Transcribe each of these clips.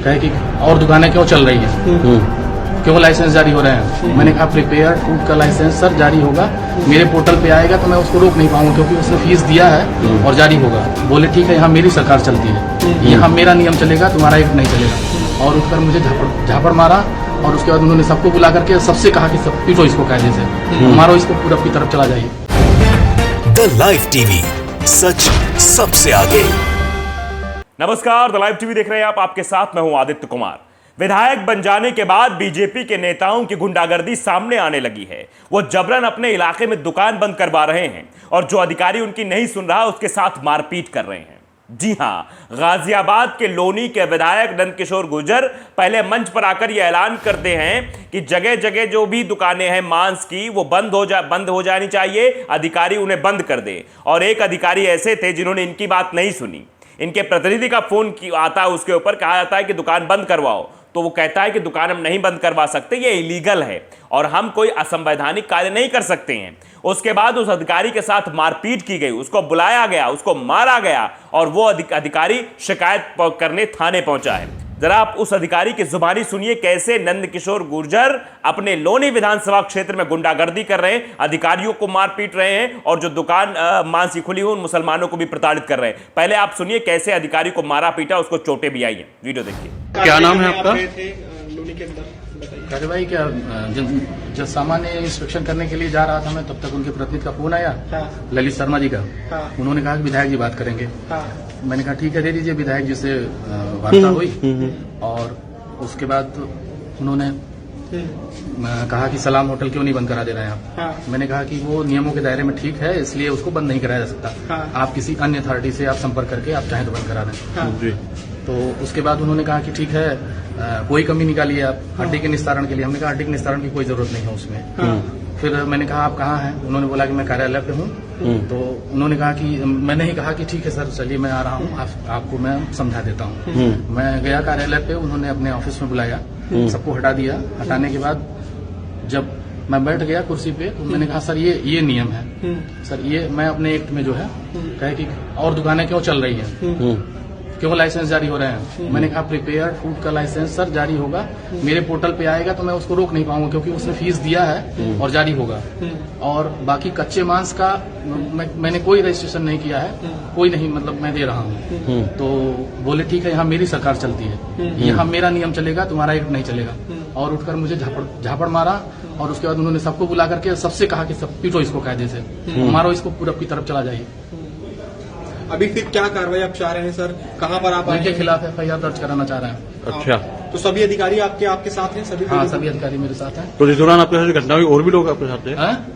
कहे कि और दुकानें क्यों चल रही है, क्यों लाइसेंस जारी हो रहे हैं। मैंने कहा प्रिपेयर फूड का लाइसेंस सर जारी होगा, मेरे पोर्टल पे आएगा तो मैं उसको रोक नहीं पाऊंगा क्योंकि उसने फीस दिया है और जारी होगा। बोले ठीक है, यहाँ मेरी सरकार चलती है, यहाँ मेरा नियम चलेगा, तुम्हारा एक नहीं चलेगा। और उठकर मुझे झापड़ मारा और उसके बाद उन्होंने सबको बुला करके सबसे कहा कि सब पीटो इसको कायदे से, मारो इसको, पूरब की तरफ चला जाइए। द लाइव टीवी, सच सबसे आगे। नमस्कार, द लाइव टीवी देख रहे हैं आप, आपके साथ मैं हूं आदित्य कुमार। विधायक बन जाने के बाद बीजेपी के नेताओं की गुंडागर्दी सामने आने लगी है। वो जबरन अपने इलाके में दुकान बंद करवा रहे हैं और जो अधिकारी उनकी नहीं सुन रहा उसके साथ मारपीट कर रहे हैं। जी हां, गाजियाबाद के लोनी के विधायक नंदकिशोर गुर्जर पहले मंच पर आकर यह ऐलान करते हैं कि जगह जगह जो भी दुकानें हैं मांस की वो बंद हो जानी चाहिए, अधिकारी उन्हें बंद कर दे। और एक अधिकारी ऐसे थे जिन्होंने इनकी बात नहीं सुनी। इनके प्रतिनिधि का फोन आता है, उसके ऊपर कहा जाता है कि दुकान बंद करवाओ, तो वो कहता है कि दुकान हम नहीं बंद करवा सकते, ये इलीगल है और हम कोई असंवैधानिक कार्य नहीं कर सकते हैं। उसके बाद उस अधिकारी के साथ मारपीट की गई, उसको बुलाया गया, उसको मारा गया और वो अधिकारी शिकायत करने थाने पहुंचा है। जरा आप उस अधिकारी की जुबानी सुनिए, कैसे नंदकिशोर गुर्जर अपने लोनी विधानसभा क्षेत्र में गुंडागर्दी कर रहे हैं, अधिकारियों को मार पीट रहे हैं और जो दुकान मांस की खुली हुई उन मुसलमानों को भी प्रताड़ित कर रहे हैं। पहले आप सुनिए कैसे अधिकारी को मारा पीटा, उसको चोटें भी आई हैं। वीडियो देखिए। क्या नाम है आपका? अरे भाई, क्या जब सामान्य इंस्पेक्शन करने के लिए जा रहा था मैं, तब तक उनके प्रतिनिधि का फोन आया, ललित शर्मा जी का। उन्होंने कहा कि विधायक जी बात करेंगे। मैंने कहा ठीक है, दे दीजिए। विधायक जी से वार्ता हुई और उसके बाद उन्होंने कहा कि सलाम होटल क्यों नहीं बंद करा दे रहे हैं आप। मैंने कहा कि वो नियमों के दायरे में ठीक है, इसलिए उसको बंद नहीं कराया जा सकता। आप किसी अन्य अथॉरिटी से आप संपर्क करके आप चाहें तो बंद करा दें। तो उसके बाद उन्होंने कहा कि ठीक है, कोई कमी निकालिए आप हड्डी के निस्तारण के लिए। हमने कहा हड्डी के निस्तारण की कोई जरूरत नहीं है उसमें। फिर मैंने कहा आप कहाँ हैं? उन्होंने बोला कि मैं कार्यालय पे हूँ। तो उन्होंने कहा कि मैंने ही कहा कि ठीक है सर, चलिए मैं आ रहा हूँ, आपको मैं समझा देता हूँ। मैं गया कार्यालय पे, उन्होंने अपने ऑफिस में बुलाया, सबको हटा दिया। हटाने के बाद जब मैं बैठ गया कुर्सी पे तो मैंने कहा सर ये नियम है सर, ये मैं अपने एक्ट में जो है कहे कि और दुकानें क्यों चल रही है, क्यों लाइसेंस जारी हो रहे हैं। मैंने कहा प्रिपेयर फूड का लाइसेंस सर जारी होगा, मेरे पोर्टल पे आएगा तो मैं उसको रोक नहीं पाऊंगा क्योंकि उसने फीस दिया है और जारी होगा। और बाकी कच्चे मांस का मैंने कोई रजिस्ट्रेशन नहीं किया है, कोई नहीं, मतलब मैं दे रहा हूँ। तो बोले ठीक है, यहाँ मेरी सरकार चलती है, यहाँ मेरा नियम चलेगा, तुम्हारा एक नहीं चलेगा। और उठकर मुझे झापड़ मारा और उसके बाद उन्होंने सबको बुला करके सबसे कहा कि सब पीटो इसको कायदे से, मारो इसको, पूरब की तरफ चला जाइए। अभी फिर क्या कार्रवाई आप चाह रहे हैं सर? कहाँ पर आप उनके खिलाफ FIR दर्ज कराना चाह रहे हैं। अच्छा, तो सभी अधिकारी आपके साथ हैं? सभी अधिकारी मेरे साथ हैं। तो जिस दौरान आपके साथ घटना हुई और भी लोग आपके साथ थे?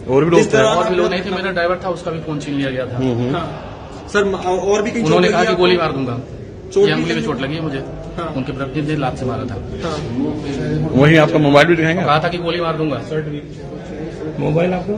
और भी लोग थे? और भी लोग नहीं थे, मेरा ड्राइवर था, उसका भी फोन छीन लिया गया था। सर और भी उन्होंने कहा कि गोली मार दूंगा, अंगुली में चोट लगी है मुझे। उनके प्रतिनिधि ने लात से मारा था। वही आपका मोबाइल भी दिखाएंगे? कहा था कि गोली मार दूंगा। मोबाइल आपको?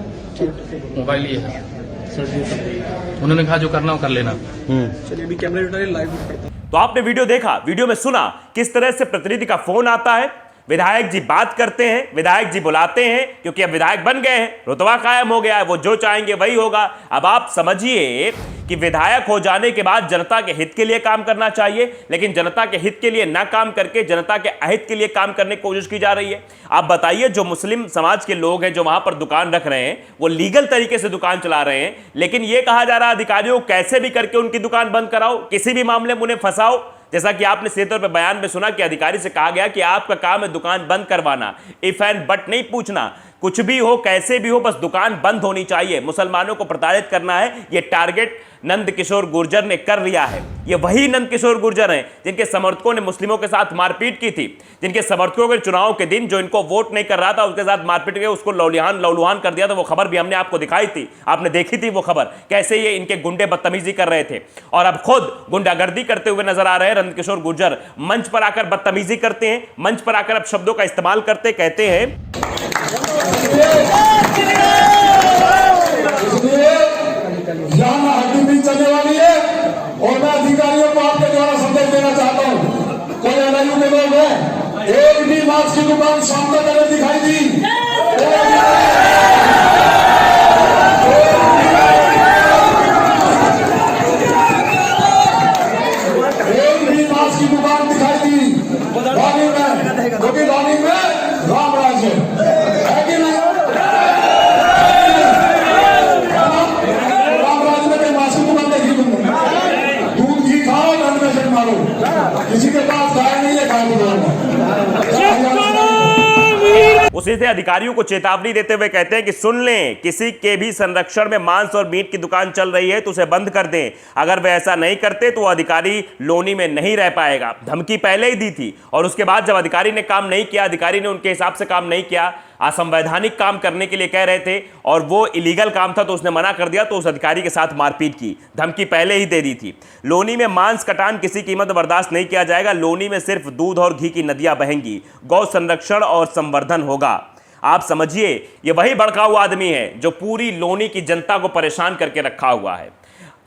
मोबाइल ये है। उन्होंने कहा जो करना हो कर लेना। चलिए अभी कैमरा उठा लाइव करता। तो आपने वीडियो देखा, वीडियो में सुना किस तरह से प्रतिनिधि का फोन आता है, विधायक जी बात करते हैं, विधायक जी बुलाते हैं, क्योंकि अब विधायक बन गए हैं, रुतबा कायम हो गया है, वो जो चाहेंगे वही होगा। अब आप समझिए कि विधायक हो जाने के बाद जनता के हित के लिए काम करना चाहिए, लेकिन जनता के हित के लिए ना काम करके जनता के अहित के लिए काम करने की कोशिश की जा रही है। आप बताइए, जो मुस्लिम समाज के लोग हैं जो वहां पर दुकान रख रहे हैं, वो लीगल तरीके से दुकान चला रहे हैं, लेकिन यह कहा जा रहा है अधिकारियों को कैसे भी करके उनकी दुकान बंद कराओ, किसी भी मामले में उन्हें फंसाओ। जैसा कि आपने सीधे तौर पर बयान में सुना कि अधिकारी से कहा गया कि आपका काम है दुकान बंद करवाना, इफ एंड बट नहीं पूछना, कुछ भी हो कैसे भी हो, बस दुकान बंद होनी चाहिए। मुसलमानों को प्रताड़ित करना है, यह टारगेट नंदकिशोर गुर्जर ने कर लिया है। ये वही नंदकिशोर गुर्जर हैं जिनके समर्थकों ने मुस्लिमों के साथ मारपीट की थी, जिनके समर्थकों के चुनाव के दिन जो इनको वोट नहीं कर रहा था उसके साथ मारपीट के उसको लौलुहान कर दिया था। वो खबर भी हमने आपको दिखाई थी, आपने देखी थी वो खबर, कैसे ये इनके गुंडे बदतमीजी कर रहे थे। और अब खुद गुंडागर्दी करते हुए नजर आ रहे हैं नंदकिशोर गुर्जर। मंच पर आकर बदतमीजी करते हैं, मंच पर आकर अब शब्दों का इस्तेमाल करते, कहते हैं चलने वाली है। और मैं अधिकारियों को आपके द्वारा संदेश देना चाहता हूँ, कोई एनआईयू के लोग हैं, एक भी मांस की दुकान सामने मैंने दिखाई दी, एक भी मांस की दुकान दिखाई दी बताया नहीं है कहाँ की उसी से अधिकारियों को चेतावनी देते हुए कहते हैं कि सुन लें, किसी के भी संरक्षण में मांस और मीट की दुकान चल रही है तो उसे बंद कर दें। अगर वे ऐसा नहीं करते तो अधिकारी लोनी में नहीं रह पाएगा। धमकी पहले ही दी थी और उसके बाद जब अधिकारी ने काम नहीं किया, अधिकारी ने उनके हिसाब से काम नहीं किया, असंवैधानिक काम करने के लिए कह रहे थे और वो इलीगल काम था तो उसने मना कर दिया, तो उस अधिकारी के साथ मारपीट की। धमकी पहले ही दे दी थी। लोनी में मांस कटान किसी कीमत बर्दाश्त नहीं किया जाएगा। लोनी में सिर्फ दूध और घी की नदियां बहेंगी। गौ संरक्षण और संवर्धन होगा। आप समझिए, ये वही भड़का हुआ आदमी है जो पूरी लोनी की जनता को परेशान करके रखा हुआ है।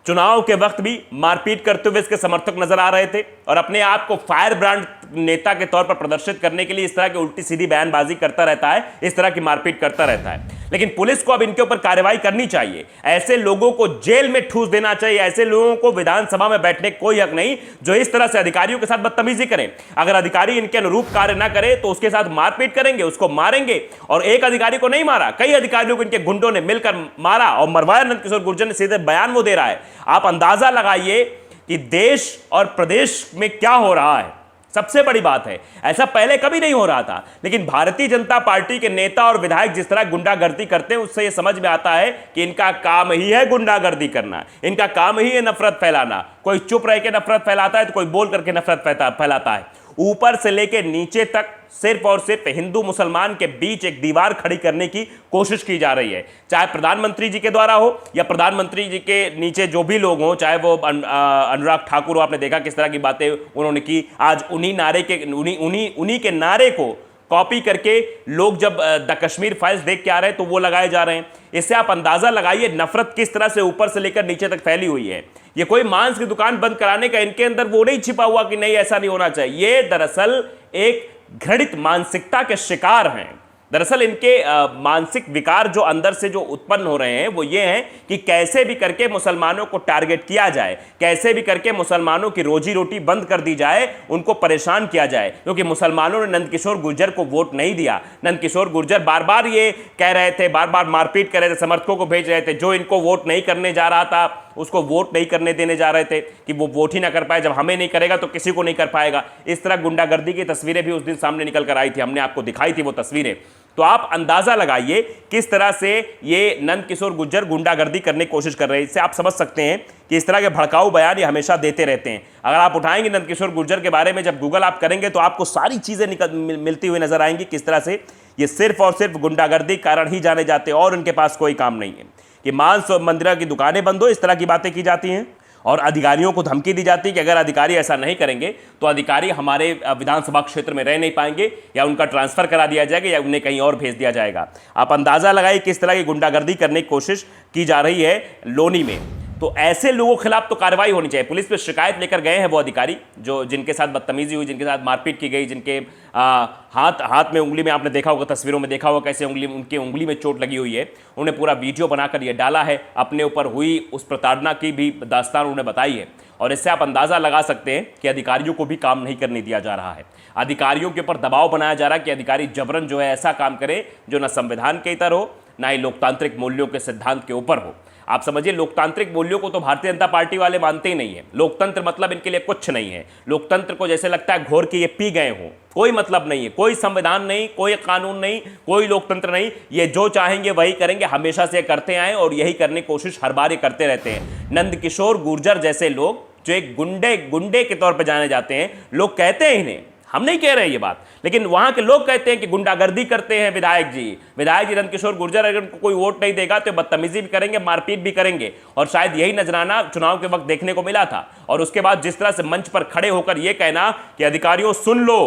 चुनाव के वक्त भी मारपीट करते हुए इसके समर्थक नजर आ रहे थे और अपने आप को फायर ब्रांड नेता के तौर पर प्रदर्शित करने के लिए इस तरह की उल्टी सीधी बयानबाजी करता रहता है, इस तरह की मारपीट करता रहता है। लेकिन पुलिस को अब इनके ऊपर कार्रवाई करनी चाहिए। ऐसे लोगों को जेल में ठूस देना चाहिए। ऐसे लोगों को विधानसभा में बैठने का कोई हक नहीं जो इस तरह से अधिकारियों के साथ बदतमीजी करें। अगर अधिकारी इनके अनुरूप कार्य ना करे तो उसके साथ मारपीट करेंगे, उसको मारेंगे। और एक अधिकारी को नहीं मारा, कई अधिकारियों को इनके गुंडों ने मिलकर मारा और मरवाया। नंदकिशोर गुर्जर ने सीधे बयान वो दे रहा है। आप अंदाजा लगाइए कि देश और प्रदेश में क्या हो रहा है। सबसे बड़ी बात है, ऐसा पहले कभी नहीं हो रहा था, लेकिन भारतीय जनता पार्टी के नेता और विधायक जिस तरह गुंडागर्दी करते हैं उससे यह समझ में आता है कि इनका काम ही है गुंडागर्दी करना, इनका काम ही है नफरत फैलाना। कोई चुप रह के नफरत फैलाता है तो कोई बोल करके नफरत फैलाता है। ऊपर से लेकर नीचे तक सिर्फ और सिर्फ हिंदू मुसलमान के बीच एक दीवार खड़ी करने की कोशिश की जा रही है, चाहे प्रधानमंत्री जी के द्वारा हो या प्रधानमंत्री जी के नीचे जो भी लोग हों, चाहे वो अनुराग ठाकुर हो। आपने देखा किस तरह की बातें उन्होंने की। आज उन्हीं के नारे को कॉपी करके लोग जब द कश्मीर फाइल्स देख के आ रहे हैं तो वो लगाए जा रहे हैं। इससे आप अंदाजा लगाइए नफरत किस तरह से ऊपर से लेकर नीचे तक फैली हुई है। ये कोई मांस की दुकान बंद कराने का इनके अंदर वो नहीं छिपा हुआ कि नहीं ऐसा नहीं होना चाहिए। ये दरअसल एक घृणित मानसिकता के शिकार हैं। दरअसल इनके मानसिक विकार जो अंदर से जो उत्पन्न हो रहे हैं वो ये हैं कि कैसे भी करके मुसलमानों को टारगेट किया जाए, कैसे भी करके मुसलमानों की रोजी रोटी बंद कर दी जाए, उनको परेशान किया जाए। क्योंकि मुसलमानों ने नंदकिशोर गुर्जर को वोट नहीं दिया। नंदकिशोर गुर्जर बार बार ये कह रहे थे, बार बार मारपीट कर रहे थे, समर्थकों को भेज रहे थे। जो इनको वोट नहीं करने जा रहा था उसको वोट नहीं करने देने जा रहे थे कि वो वोट ही ना कर पाए। जब हमें नहीं करेगा तो किसी को नहीं कर पाएगा। इस तरह गुंडागर्दी की तस्वीरें भी उस दिन सामने निकल कर आई थी, हमने आपको दिखाई थी वो तस्वीरें। तो आप अंदाजा लगाइए किस तरह से ये नंदकिशोर गुर्जर गुंडागर्दी करने की कोशिश कर रहे हैं। इससे आप समझ सकते हैं कि इस तरह के भड़काऊ बयान ये हमेशा देते रहते हैं। अगर आप उठाएंगे नंदकिशोर गुर्जर के बारे में, जब गूगल आप करेंगे तो आपको सारी चीजें मिलती हुई नजर आएंगी किस तरह से ये सिर्फ और सिर्फ गुंडागर्दी कारण ही जाने जाते हैं और उनके पास कोई काम नहीं है। कि मांस और मंदिर की दुकानें बंद हो, इस तरह की बातें की जाती हैं और अधिकारियों को धमकी दी जाती है कि अगर अधिकारी ऐसा नहीं करेंगे तो अधिकारी हमारे विधानसभा क्षेत्र में रह नहीं पाएंगे या उनका ट्रांसफर करा दिया जाएगा या उन्हें कहीं और भेज दिया जाएगा। आप अंदाजा लगाइए किस तरह की गुंडागर्दी करने की कोशिश की जा रही है लोनी में। तो ऐसे लोगों के खिलाफ तो कार्रवाई होनी चाहिए। पुलिस पे शिकायत लेकर गए हैं वो अधिकारी जो जिनके साथ बदतमीजी हुई, जिनके साथ मारपीट की गई, जिनके हाथ में उंगली में आपने देखा होगा, तस्वीरों में देखा होगा कैसे उनकी उंगली में चोट लगी हुई है। उन्हें पूरा वीडियो बनाकर ये डाला है, अपने ऊपर हुई उस प्रताड़ना की भी दास्तान उन्होंने बताई है। और इससे आप अंदाजा लगा सकते हैं कि अधिकारियों को भी काम नहीं करने दिया जा रहा है। अधिकारियों के ऊपर दबाव बनाया जा रहा है कि अधिकारी जबरन जो है ऐसा काम करे जो ना संविधान के इतर हो, ना ही लोकतांत्रिक मूल्यों के सिद्धांत के ऊपर हो। आप समझिए, लोकतांत्रिक मूल्यों को तो भारतीय जनता पार्टी वाले मानते ही नहीं है। लोकतंत्र मतलब इनके लिए कुछ नहीं है। लोकतंत्र को जैसे लगता है घोर के ये पी गए हों। कोई मतलब नहीं है, कोई संविधान नहीं, कोई कानून नहीं, कोई लोकतंत्र नहीं। ये जो चाहेंगे वही करेंगे, हमेशा से करते आए और यही करने की कोशिश हर बार ये करते रहते हैं। नंदकिशोर गुर्जर जैसे लोग जो एक गुंडे के तौर पर जाने जाते हैं, लोग कहते हैं इन्हें, हम नहीं कह रहे ये बात, लेकिन वहां के लोग कहते हैं कि गुंडागर्दी करते हैं विधायक जी नंदकिशोर गुर्जर अगर उनको कोई वोट नहीं देगा तो बदतमीजी भी करेंगे, मारपीट भी करेंगे। और शायद यही नजराना चुनाव के वक्त देखने को मिला था। और उसके बाद जिस तरह से मंच पर खड़े होकर यह कहना कि अधिकारियों सुन लो,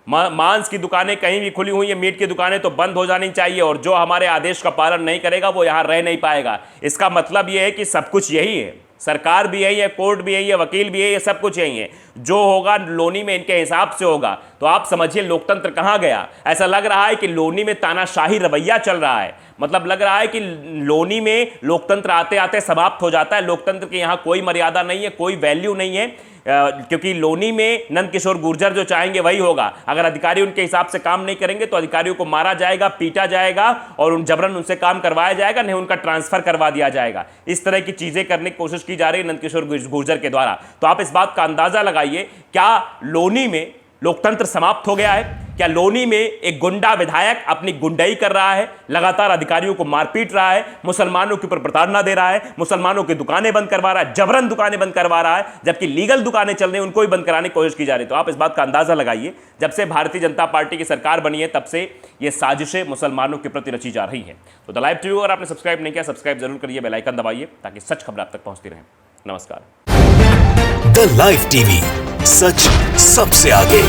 मांस की दुकानें कहीं भी खुली हुई है, मीट की दुकानें तो बंद हो जानी चाहिए और जो हमारे आदेश का पालन नहीं करेगा वो यहां रह नहीं पाएगा। इसका मतलब यह है कि सब कुछ यही है, सरकार भी यही है, कोर्ट भी यही है, वकील भी यही है, सब कुछ यही है। जो होगा लोनी में इनके हिसाब से होगा। तो आप समझिए लोकतंत्र कहां गया। ऐसा लग रहा है कि लोनी में तानाशाही रवैया चल रहा है। मतलब लग रहा है कि लोनी में लोकतंत्र आते आते समाप्त हो जाता है। लोकतंत्र की यहां कोई मर्यादा नहीं है, कोई वैल्यू नहीं है, क्योंकि लोनी में नंदकिशोर गुर्जर जो चाहेंगे वही होगा। अगर अधिकारी उनके हिसाब से काम नहीं करेंगे तो अधिकारियों को मारा जाएगा, पीटा जाएगा और जबरन उनसे काम करवाया जाएगा, नहीं उनका ट्रांसफर करवा दिया जाएगा। इस तरह की चीजें करने की कोशिश की जा रही है नंदकिशोर गुर्जर के द्वारा। तो आप इस बात का अंदाजा लगाइए बताइए, क्या लोनी में लोकतंत्र समाप्त हो गया है? क्या लोनी में एक गुंडा विधायक अपनी गुंडाई कर रहा है, लगातार अधिकारियों को मारपीट रहा है, मुसलमानों के ऊपर प्रताड़ना दे रहा है, मुसलमानों की दुकानें बंद करवा रहा है, जबरन दुकानें बंद करवा रहा है, जबकि लीगल दुकानें चल रही हैं उनको भी बंद कराने की कोशिश की जा रही है? तो आप इस बात का अंदाजा लगाइए, जब से भारतीय जनता पार्टी की सरकार बनी है तब से ये साजिशें मुसलमानों के प्रति रची जा रही हैं। तो द लाइव टीवी अगर आपने सब्सक्राइब नहीं किया, सब्सक्राइब जरूर करिए, बेल आइकन दबाइए ताकि सच खबर आप तक पहुंचती रहे। नमस्कार। द लाइव टीवी, सच सबसे आगे।